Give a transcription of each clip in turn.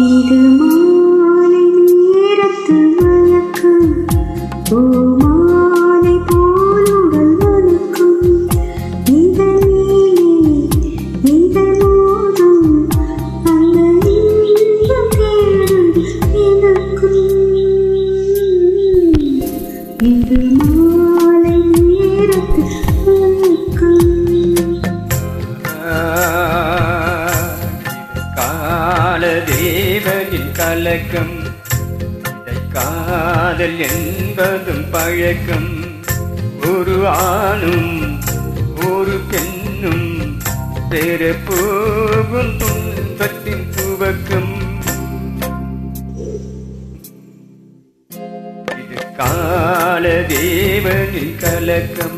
இது மாலை நேரத்து மயக்கம் மாலை போலுடல் வணக்கம் இதனோடும் அந்த இன்பம் தேடும் எனக்கும் இது மாலை நேரத்து மயக்கம் தேவனின் கலக்கம் இதை காதல் என்பதும் பழக்கம் ஒரு ஆணும் ஒரு பெண்ணும் பெற போகும் துன்பத்தின் துவக்கம் இது கால தேவனின் கலக்கம்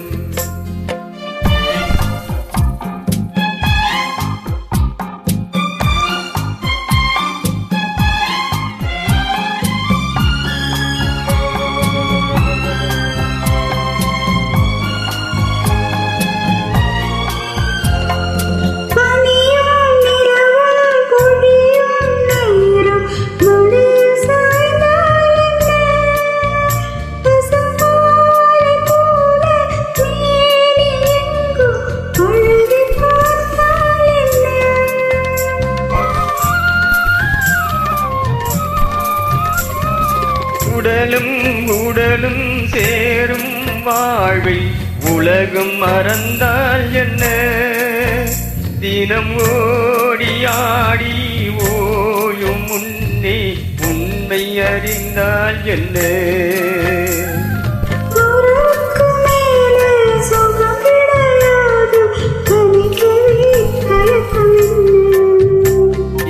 உடலும் உடலும் சேரும் வாழ்வை உலகம் மறந்தால் என்ன தினம் ஓடியாடி ஓயும் முன்னே உண்மை அறிந்தால் என்ன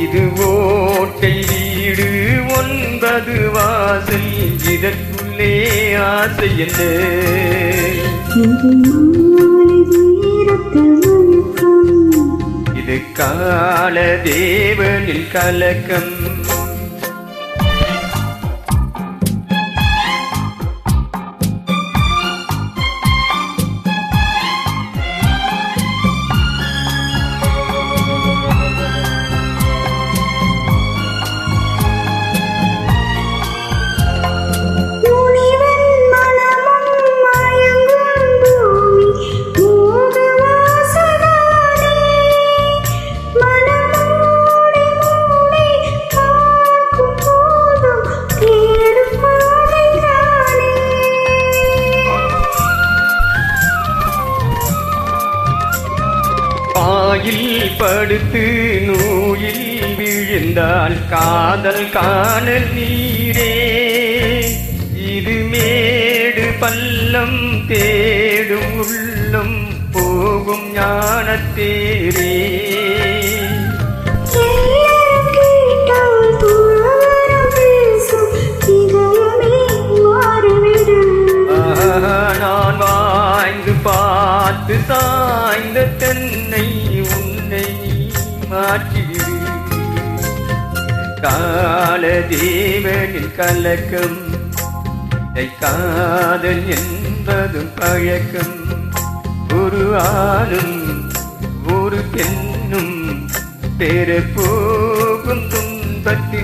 இது ஓட்டை வீடு 9 வாசல் இதற்குள்ளே ஆசை என்ன இது கால தேவனில் கலக்கம் பாயில் படுத்து நோயில் விழுந்தால் காதல் காணல் நீரே இது மேடு பள்ளம் தேடும் உள்ளம் போகும் ஞானத்தேரே நான் வாய்ந்து பார்த்து சாய்ந்த தென்னை உன்னை மாற்றிவிடு கால தேவனின் கலக்கம் இதை காதல் என்பதும் பழக்கம் ஒரு ஆணும் ஒரு பெண்ணும் பெற போகும் துன்பத்தில்